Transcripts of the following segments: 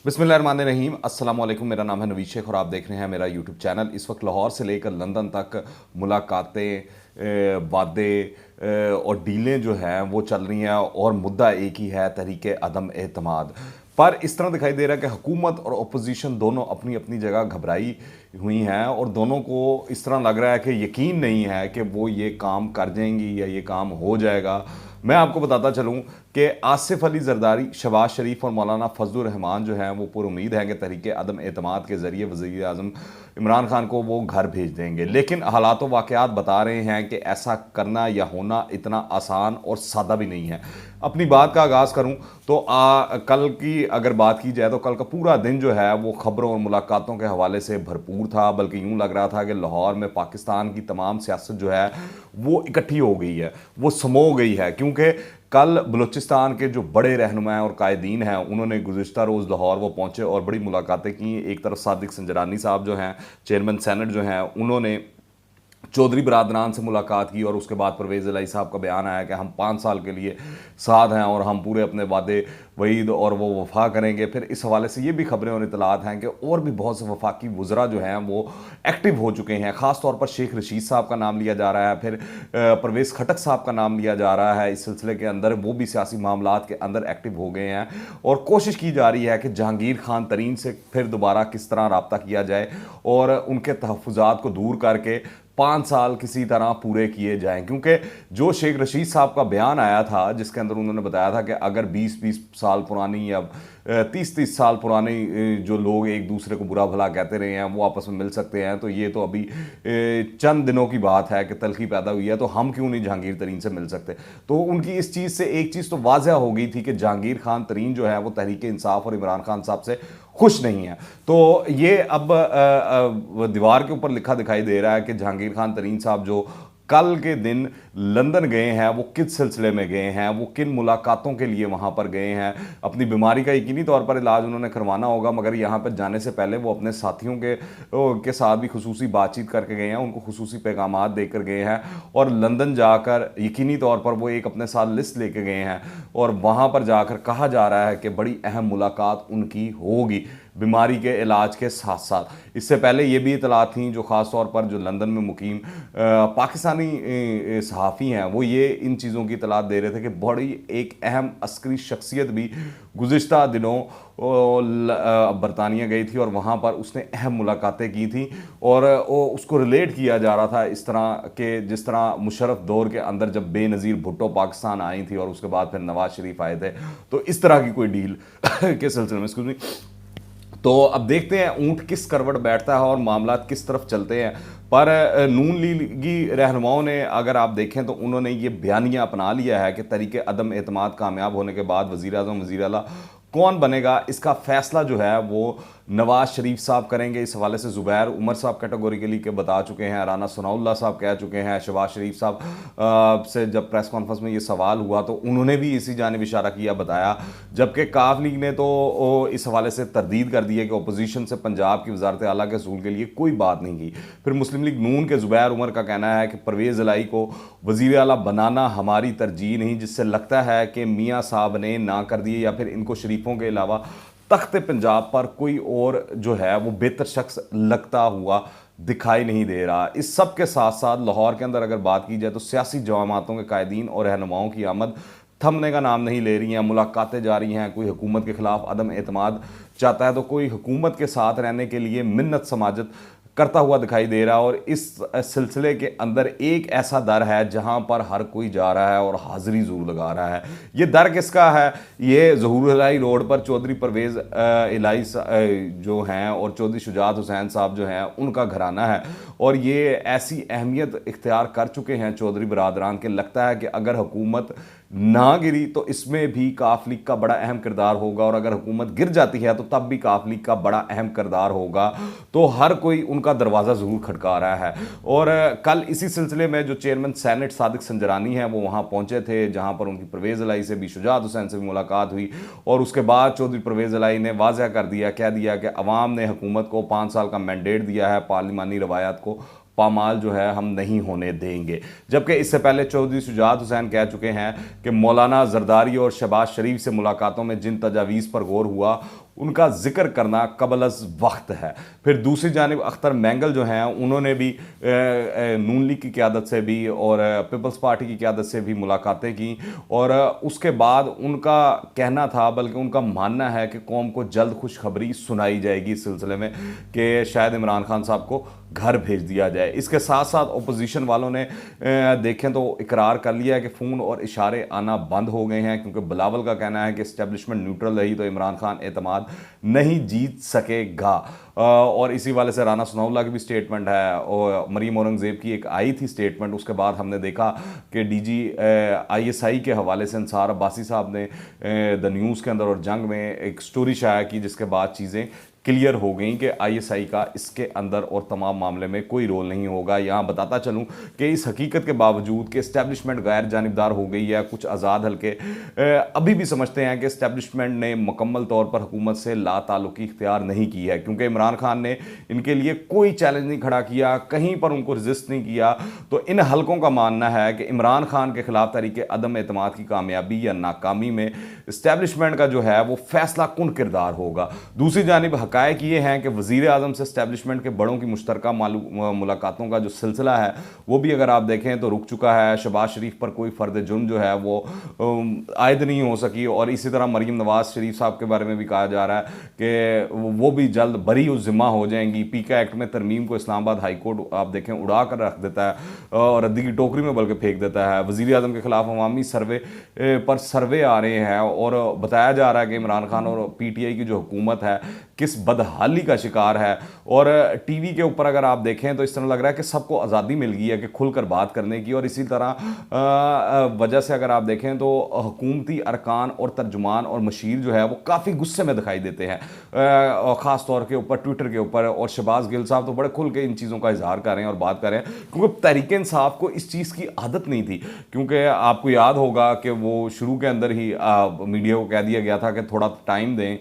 बिस्मिल्लाहिर्रहमानिर्रहीम। अस्सलाम वालेकुम। मेरा नाम है नवीद शेख और आप देख रहे हैं मेरा यूट्यूब चैनल। इस वक्त लाहौर से लेकर लंदन तक मुलाकातें, वादे और डीलें जो हैं वो चल रही हैं और मुद्दा एक ही है, तहरीक अदम एतमाद। पर इस तरह दिखाई दे रहा है कि हुकूमत और अपोजिशन दोनों अपनी अपनी जगह घबराई हुई हैं और दोनों को इस तरह लग रहा है कि यकीन नहीं है कि वो ये काम कर जाएंगी या ये काम हो जाएगा। मैं आपको बताता चलूँ कि आसिफ अली जरदारी, शहबाज शरीफ और मौलाना फजलुर रहमान जो हैं वो पुरुमीद हैं कि तहरीक अदम एतमाद के ज़रिए वज़ीर आज़म इमरान खान को वो घर भेज देंगे। लेकिन हालात व वाक़यात बता रहे हैं कि ऐसा करना या होना इतना आसान और सादा भी नहीं है। अपनी बात का आगाज़ करूं तो कल की अगर बात की जाए तो कल का पूरा दिन जो है वो खबरों और मुलाकातों के हवाले से भरपूर था। बल्कि यूँ लग रहा था कि लाहौर में पाकिस्तान की तमाम सियासत जो है वो इकट्ठी हो गई है, वो समो गई है। क्योंकि कल बलूचिस्तान के जो बड़े रहनुमा और कायदीन हैं उन्होंने गुज़िश्ता रोज़ लाहौर वो पहुँचे और बड़ी मुलाकातें की। एक तरफ सादिक संजरानी साहब जो हैं चेयरमैन सेनेट जो हैं उन्होंने चौधरी बरादरान से मुलाकात की और उसके बाद परवेज़ इलाही साहब का बयान आया कि हम 5 साल के लिए साथ हैं और हम पूरे अपने वादे वईद और वो वफा करेंगे। फिर इस हवाले से ये भी खबरें और इतलात हैं कि और भी बहुत से वफाकी वज़रा जो हैं वो एक्टिव हो चुके हैं। ख़ास तौर पर शेख रशीद साहब का नाम लिया जा रहा है, फिर परवेज़ खटक साहब का नाम लिया जा रहा है। इस सिलसिले के अंदर वो भी सियासी मामलात के अंदर एक्टिव हो गए हैं और कोशिश की जा रही है कि जहांगीर खान तरीन से फिर दोबारा किस तरह रब्ता किया जाए और उनके तहफ़्फ़ुज़ात को दूर करके 5 साल किसी तरह पूरे किए जाएं। क्योंकि जो शेख रशीद साहब का बयान आया था जिसके अंदर उन्होंने बताया था कि अगर 20-20 साल पुरानी या 30-30 साल पुराने जो लोग एक दूसरे को बुरा भला कहते रहे हैं वो आपस में मिल सकते हैं, तो ये तो अभी चंद दिनों की बात है कि तलखी पैदा हुई है, तो हम क्यों नहीं जहांगीर तरीन से मिल सकते। तो उनकी इस चीज़ से एक चीज़ तो वाजह हो गई थी कि जहांगीर खान तरीन जो है वो तहरीक इंसाफ और इमरान खान साहब से खुश नहीं है। तो ये अब दीवार के ऊपर लिखा दिखाई दे रहा है कि जहांगीर खान तरीन साहब जो कल के दिन लंदन गए हैं वो किस सिलसिले में गए हैं, वो किन मुलाकातों के लिए वहाँ पर गए हैं। अपनी बीमारी का यकीनी तौर पर इलाज उन्होंने करवाना होगा, मगर यहाँ पर जाने से पहले वो अपने साथियों के साथ भी खुसूसी बातचीत करके गए हैं, उनको खुसूसी पैगामात देकर गए हैं और लंदन जाकर यकीनी तौर पर वो एक अपने साथ लिस्ट लेके गए हैं और वहाँ पर जाकर कहा जा रहा है कि बड़ी अहम मुलाकात उनकी होगी बीमारी के इलाज के साथ साथ। इससे पहले ये भी इतलात थी जो ख़ास तौर पर जो लंदन में मुकीम पाकिस्तानी सहाफ़ी हैं वो ये इन चीज़ों की इतलात दे रहे थे कि बड़ी एक अहम अस्करी शख्सियत भी गुज़िश्ता दिनों बरतानिया गई थी और वहाँ पर उसने अहम मुलाकातें की थी और उसको रिलेट किया जा रहा था इस तरह के जिस तरह मुशर्रफ दौर के अंदर जब बेनज़ीर भुट्टो पाकिस्तान आई थी और उसके बाद फिर नवाज शरीफ आए थे, तो इस तरह की कोई डील के सिलसिले में एक्सक्यूज़ मी। तो अब देखते हैं ऊंट किस करवट बैठता है और मामला किस तरफ चलते हैं। पर नून लीगी रहनुमाओं ने अगर आप देखें तो उन्होंने ये बयानिया अपना लिया है कि तहरीक अदम एतमाद कामयाब होने के बाद वज़ीर आज़म वज़ीर आला कौन बनेगा इसका फ़ैसला जो है वो नवाज शरीफ साहब करेंगे। इस हवाले से ज़ुबैर उमर साहब कैटेगोरिकली के बता चुके हैं, राना सनाउल्लाह साहब कह चुके हैं। शहबाज शरीफ साहब से जब प्रेस कॉन्फ्रेंस में ये सवाल हुआ तो उन्होंने भी इसी जानिब इशारा किया, बताया। जबकि काफ लीग ने तो इस हवाले से तरदीद कर दी है कि अपोजिशन से पंजाब की वजारत आला के असूल के लिए कोई बात नहीं की। फिर मुस्लिम लीग नून के ज़ुबैर उमर का कहना है कि परवेज़ इलाही को वज़ीर आला बनाना हमारी तरजीह नहीं, जिससे लगता है कि मियाँ साहब ने ना कर दिए या फिर इनको शरीफों के अलावा तख्त पंजाब पर कोई और जो है वो बेहतर शख्स लगता हुआ दिखाई नहीं दे रहा। इस सब के साथ साथ लाहौर के अंदर अगर बात की जाए तो सियासी जमातों के कायदीन और रहनुमाओं की आमद थमने का नाम नहीं ले रही हैं। मुलाकातें जारी हैं, कोई हुकूमत के ख़िलाफ़ अदम एतमाद चाहता है तो कोई हुकूमत के साथ रहने के लिए मिन्नत समाजत करता हुआ दिखाई दे रहा है। और इस सिलसिले के अंदर एक ऐसा दर है जहां पर हर कोई जा रहा है और हाजिरी ज़रूर लगा रहा है। ये दर किसका है? ये ज़हूर इलाही रोड पर चौधरी परवेज़ इलाही जो हैं और चौधरी शुजात हुसैन साहब जो हैं उनका घराना है और ये ऐसी अहमियत इख्तियार कर चुके हैं चौधरी बरादरान के, लगता है कि अगर हुकूमत ना गिरी तो इसमें भी काफ लीग का बड़ा अहम किरदार होगा और अगर हुकूमत गिर जाती है तो तब भी काफ लीग का बड़ा अहम किरदार होगा। तो हर कोई उनका दरवाज़ा ज़रूर खटका रहा है। और कल इसी सिलसिले में जो चेयरमैन सेनेट सादिक संजरानी हैं वो वहाँ पहुँचे थे जहाँ पर उनकी परवेज़ इलाही से भी शुजात हुसैन से भी मुलाकात हुई और उसके बाद चौधरी परवेज़ इलाही ने वाज़ह कर दिया, कह दिया कि अवाम ने हुकूमत को 5 साल का मैंडेट दिया है, पार्लिमानी रवायात को पामाल जो है हम नहीं होने देंगे। जबकि इससे पहले चौधरी शुजात हुसैन कह चुके हैं कि मौलाना जरदारी और शहबाज शरीफ से मुलाकातों में जिन तजावीज़ पर गौर हुआ उनका जिक्र करना कबल अज़ वक्त है। फिर दूसरी जानिब अख्तर मैंगल जो हैं उन्होंने भी नून लीग की क़यादत से भी और पीपल्स पार्टी की क़यादत से भी मुलाकातें की और उसके बाद उनका कहना था, बल्कि उनका मानना है कि कौम को जल्द खुशखबरी सुनाई जाएगी इस सिलसिले में कि शायद इमरान खान साहब को घर भेज दिया जाए। इसके साथ साथ अपोजिशन वालों ने देखें तो इकरार कर लिया है कि फ़ोन और इशारे आना बंद हो गए हैं, क्योंकि बिलावल का कहना है कि इस्टेब्लिशमेंट न्यूट्रल रही तो इमरान खान एतमाद नहीं जीत सकेगा। और इसी वाले से राना सनाउल्लाह की भी स्टेटमेंट है और मरीम औरंगज़ेब की एक आई थी स्टेटमेंट। उसके बाद हमने देखा कि डीजी ISI के हवाले से अंसार अब्बासी साहब ने द न्यूज़ के अंदर और जंग में एक स्टोरी शाया की, जिसके बाद चीज़ें क्लियर हो गई कि ISI का इसके अंदर और तमाम मामले में कोई रोल नहीं होगा। यहाँ बताता चलूँ कि इस हकीकत के बावजूद कि इस्टेब्लिशमेंट गैर जानिबदार हो गई है, कुछ आज़ाद हल्के अभी भी समझते हैं कि इस्टेब्लिशमेंट ने मुकम्मल तौर पर हुकूमत से लाताल्लुकी इख्तियार नहीं की है, क्योंकि इमरान खान ने इनके लिए कोई चैलेंज नहीं खड़ा किया, कहीं पर उनको रजिस्ट नहीं किया। तो इन हल्कों का मानना है कि इमरान खान के खिलाफ तरीके अदम एतमाद की कामयाबी या नाकामी में इस्टेब्लिशमेंट का जो है वो फैसला कुन किरदार होगा। दूसरी जानिब हकायक ये हैं कि वज़ीर आज़म से इस्टेब्लिशमेंट के बड़ों की मुश्तरका मुलाकातों का जो सिलसिला है वो भी अगर आप देखें तो रुक चुका है। शहबाज शरीफ पर कोई फ़र्द जुर्म जो है वो आयद नहीं हो सकी, और इसी तरह मरीम नवाज़ शरीफ साहब के बारे में भी कहा जा रहा है कि वो भी जल्द बरी उस ज़िम्मा हो जाएंगी। पीका एक्ट में तरमीम को इस्लामाबाद हाई कोर्ट आप देखें उड़ा कर रख देता है और रद्दी की टोकरी में बल्कि फेंक देता है। वज़ीर आज़म के खिलाफ अवामी सर्वे पर सर्वे आ रहे हैं और बताया जा रहा है कि इमरान खान और PTI की जो हुकूमत है किस बदहाली का शिकार है। और टीवी के ऊपर अगर आप देखें तो इस तरह लग रहा है कि सबको आज़ादी मिल गई है कि खुलकर बात करने की, और इसी तरह वजह से अगर आप देखें तो हुकूमती अरकान और तर्जुमान और मशीर जो है वो काफ़ी गुस्से में दिखाई देते हैं, ख़ास तौर के ऊपर ट्विटर के ऊपर। और शहबाज गिल साहब तो बड़े खुल के इन चीज़ों का इजहार कर रहे हैं और बात कर रहे हैं, क्योंकि तहरीक इंसाफ को इस चीज़ की आदत नहीं थी। क्योंकि आपको याद होगा कि वो शुरू के अंदर ही मीडिया को कह दिया गया था कि थोड़ा टाइम दें,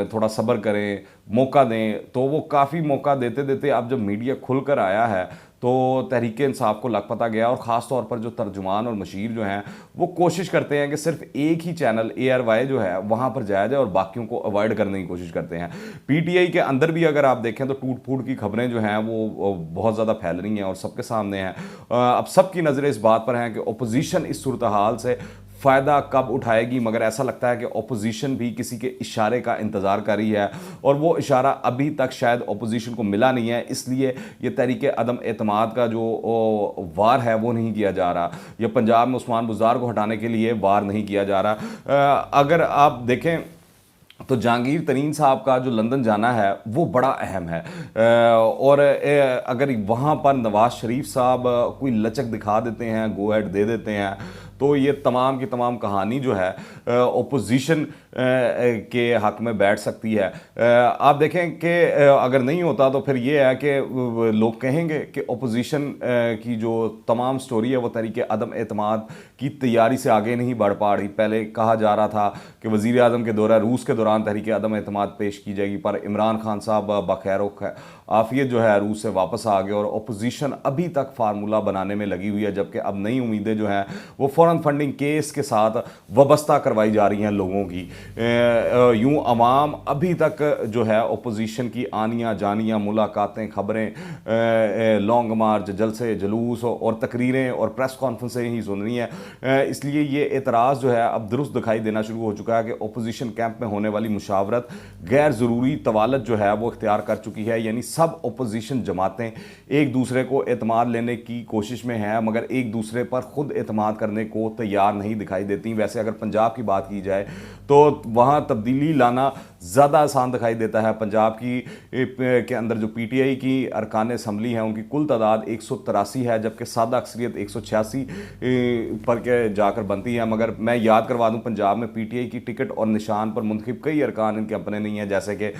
थोड़ा सब्र करें, मौका दें, तो वो काफ़ी मौका देते देते अब जब मीडिया खुलकर आया है तो तहरीक इंसाफ को लग पता गया। और ख़ास तौर पर जो तर्जुमान और मशीर जो हैं वो कोशिश करते हैं कि सिर्फ एक ही चैनल ARY जो है वहाँ पर जाया जाए और बाकियों को अवॉइड करने की कोशिश करते हैं। PTI के अंदर भी अगर आप देखें तो टूट फूट की खबरें जो हैं वो बहुत ज़्यादा फैल रही हैं और सबके सामने हैं। अब सबकी नज़रें इस बात पर हैं कि अपोजिशन इस सूरत हाल से फ़ायदा कब उठाएगी, मगर ऐसा लगता है कि अपोजिशन भी किसी के इशारे का इंतज़ार कर रही है और वो इशारा अभी तक शायद अपोजिशन को मिला नहीं है, इसलिए ये तरीके अदम एतमाद का जो वार है वो नहीं किया जा रहा, या पंजाब में उस्मान बुज़दार को हटाने के लिए वार नहीं किया जा रहा। अगर आप देखें तो जहांगीर तरीन साहब का जो लंदन जाना है वो बड़ा अहम है, और अगर वहाँ पर नवाज़ शरीफ साहब कोई लचक दिखा देते हैं, गो एड दे देते हैं, तो ये तमाम की तमाम कहानी जो है ओपोजिशन के हक में बैठ सकती है। आप देखें कि अगर नहीं होता तो फिर ये है कि लोग कहेंगे कि ओपोजिशन की जो तमाम स्टोरी है वो तरीके अदम एतमाद की तैयारी से आगे नहीं बढ़ पा रही। पहले कहा जा रहा था कि वज़ीर आज़म के दौरा रूस के दौरान तरीके अदम एतमाद पेश की जाएगी, पर इमरान खान साहब बखैर आफियत जो है रूस से वापस आ गए और ओपोजिशन अभी तक फार्मूला बनाने में लगी हुई है, जबकि अब नई उम्मीदें जो हैं वो फ़ौरन फंडिंग केस के साथ वाबस्ता करवाई जा रही हैं लोगों की। यूँ अवाम अभी तक जो है ओपोजिशन की आनियाँ जानियाँ मुलाकातें, खबरें, लॉन्ग मार्च, जलसे जुलूस और तकरीरें और प्रेस कॉन्फ्रेंसें ही सुन रही हैं। इसलिए ये एतराज़ जो है अब दुरुस्त दिखाई देना शुरू हो चुका है कि ओपोजिशन कैंप में होने वाली मुशावरत गैर ज़रूरी तवालत जो है वो इख्तियार कर चुकी है, यानी सब ओपोजिशन जमातें एक दूसरे को एतमाद लेने की कोशिश में हैं, मगर एक दूसरे पर ख़ुद एतमाद करने को तैयार नहीं दिखाई देती। वैसे अगर पंजाब की बात की जाए तो वहाँ तब्दीली लाना ज़्यादा आसान दिखाई देता है। पंजाब की के अंदर जो PTI की अरकान असम्बली हैं उनकी कुल तादाद 183 है, जबकि सादा अक्सरियत 186 पर के जाकर बनती है। मगर मैं याद करवा दूँ पंजाब में PTI की टिकट और निशान पर मुंतखब कई अरकान इनके अपने नहीं हैं, जैसे कि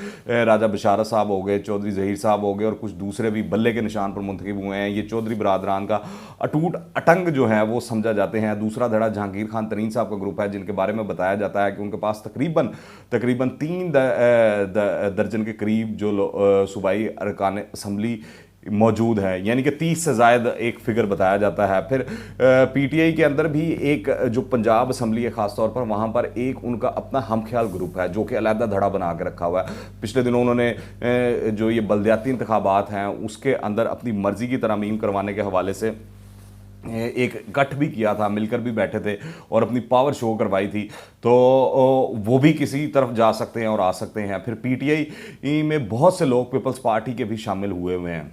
राजा बशारत साहब हो गए, चौधरी ज़हीर साहब हो गए और कुछ दूसरे भी बल्ले के निशान पर मुंतखब हुए हैं। ये चौधरी बरादरान का अटूट अटंग जो है वो समझा जाते हैं। दूसरा धड़ा जहांगीर खान तरीन साहब का ग्रुप है, जिनके बारे में बताया जाता है कि उनके पास तकरीबन 3 दर्जन के करीब जो सूबाई अरकान असम्बली मौजूद है, यानी कि 30 से ज़ायद एक फिगर बताया जाता है। फिर पीटीआई के अंदर भी एक जो पंजाब असम्बली है ख़ास तौर पर, वहाँ पर एक उनका अपना हम ख्याल ग्रुप है जो कि अलहदा धड़ा बना के रखा हुआ है। पिछले दिनों उन्होंने जो ये बल्दियाती इंतखाबात हैं उसके अंदर अपनी मर्ज़ी की तरमीम करवाने के हवाले से एक गठ भी किया था, मिलकर भी बैठे थे और अपनी पावर शो करवाई थी। तो वो भी किसी तरफ जा सकते हैं और आ सकते हैं। फिर पीटीआई में बहुत से लोग पीपल्स पार्टी के भी शामिल हुए हुए हैं,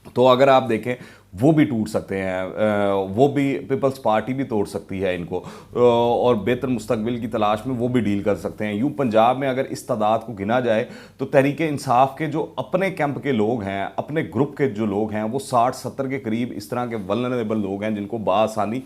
तो अगर आप देखें वो भी टूट सकते हैं, वो भी पीपल्स पार्टी भी तोड़ सकती है इनको, और बेहतर मुस्तकबिल की तलाश में वो भी डील कर सकते हैं। यूँ पंजाब में अगर इस तादाद को गिना जाए तो तहरीक इंसाफ के जो अपने कैंप के लोग हैं, अपने ग्रुप के जो लोग हैं, वो 60-70 के करीब इस तरह के वल्नरेबल लोग हैं जिनको बासानी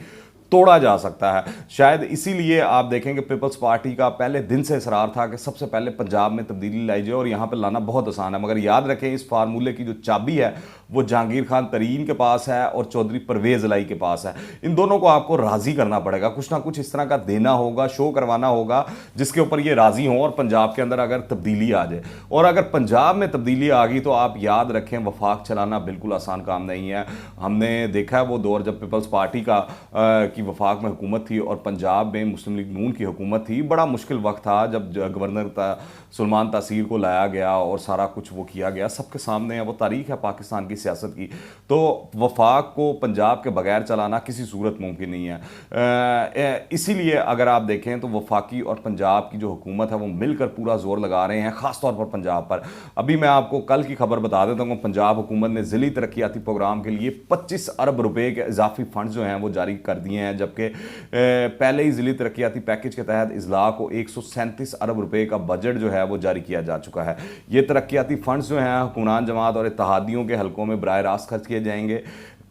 तोड़ा जा सकता है। शायद इसीलिए आप देखेंगे पीपल्स पार्टी का पहले दिन से इसरार था कि सबसे पहले पंजाब में तब्दीली लाई जाए, और यहाँ पर लाना बहुत आसान है। मगर याद रखें इस फार्मूले की जो चाबी है वो जहांगीर खान तरीन के पास है और चौधरी परवेज़ इलाई के पास है। इन दोनों को आपको राज़ी करना पड़ेगा, कुछ ना कुछ इस तरह का देना होगा, शो करवाना होगा जिसके ऊपर ये राज़ी हों और पंजाब के अंदर अगर तब्दीली आ जाए। और अगर पंजाब में तब्दीली आ गई तो आप याद रखें वफाक चलाना बिल्कुल आसान काम नहीं है। हमने देखा है वो दौर जब पीपल्स पार्टी की वफाक में हुकूमत थी और पंजाब में मुस्लिम लीग नून की हुकूमत थी। बड़ा मुश्किल वक्त था जब गवर्नर सुलेमान तासीर को लाया गया और सारा कुछ वो किया गया, सबके सामने है, वो तारीख है पाकिस्तान की सियासत की। तो वफाक को पंजाब के बगैर चलाना किसी सूरत मुमकिन नहीं है। इसीलिए अगर आप देखें तो वफाकी और पंजाब की जो हुकूमत है वो मिलकर पूरा जोर लगा रहे हैं, ख़ासतौर पर पंजाब पर। अभी मैं आपको कल की खबर बता देता हूँ, पंजाब हुकूमत ने ज़िली तरक्याती प्रोग्राम के लिए 25 अरब रुपए के इजाफी फंड जो हैं वो जारी कर दिए हैं, जबकि पहले ही ज़िली तरक्याती पैकेज के तहत इजला को 137 अरब रुपए का बजट जो है वो जारी किया जा चुका है। ये तरक्याती फंड्स जो हैं हुक्मरान जमात और इत्तेहादियों के हलकों में बराह रास्त खर्च किए जाएंगे।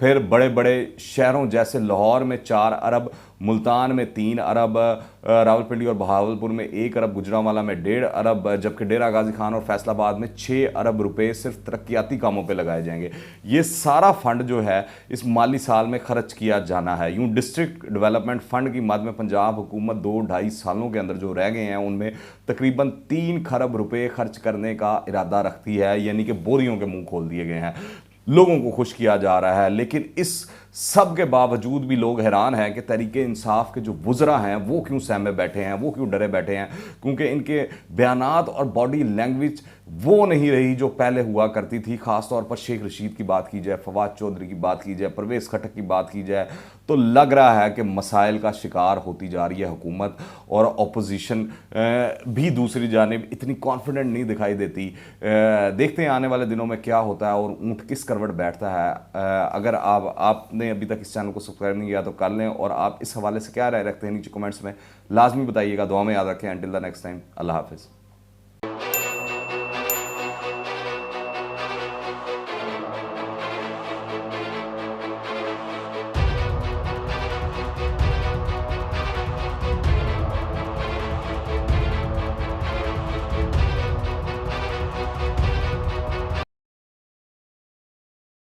फिर बड़े बड़े शहरों जैसे लाहौर में 4 अरब, मुल्तान में 3 अरब, रावलपिंडी और बहावलपुर में 1 अरब, गुजरांवाला में 1.5 अरब, जबकि डेरा गाजी खान और फैसलाबाद में 6 अरब रुपए सिर्फ तरक्याती कामों पे लगाए जाएंगे। ये सारा फंड जो है इस माली साल में खर्च किया जाना है। यूँ डिस्ट्रिक्ट डेवलपमेंट फंड की मद में पंजाब हुकूमत 2-2.5 सालों के अंदर जो रह गए हैं उनमें तकरीबन 3 खरब रुपए खर्च करने का इरादा रखती है, यानी कि बोरियों के मुंह खोल दिए गए हैं, लोगों को खुश किया जा रहा है। लेकिन इस सब के बावजूद भी लोग हैरान हैं कि तहरीक इंसाफ के जो वुज़रा हैं वो क्यों सहमे बैठे हैं, वो क्यों डरे बैठे हैं, क्योंकि इनके बयानात और बॉडी लैंग्वेज वो नहीं रही जो पहले हुआ करती थी। ख़ास तौर पर शेख रशीद की बात की जाए, फवाद चौधरी की बात की जाए, परवेज़ खटक की बात की जाए, तो लग रहा है कि मसाइल का शिकार होती जा रही है हुकूमत, और अपोजिशन भी दूसरी जानिब इतनी कॉन्फिडेंट नहीं दिखाई देती। देखते हैं आने वाले दिनों में क्या होता है और ऊँट किस करवट बैठता है। अगर आपने अभी तक इस चैनल को सब्सक्राइब नहीं किया तो कर लें, और आप इस हवाले से क्या राय रखते हैं नीचे कमेंट्स में लाजमी बताइएगा। दुआ में याद रखें। अंटिल द नेक्स्ट टाइम, अल्लाह हाफिज़।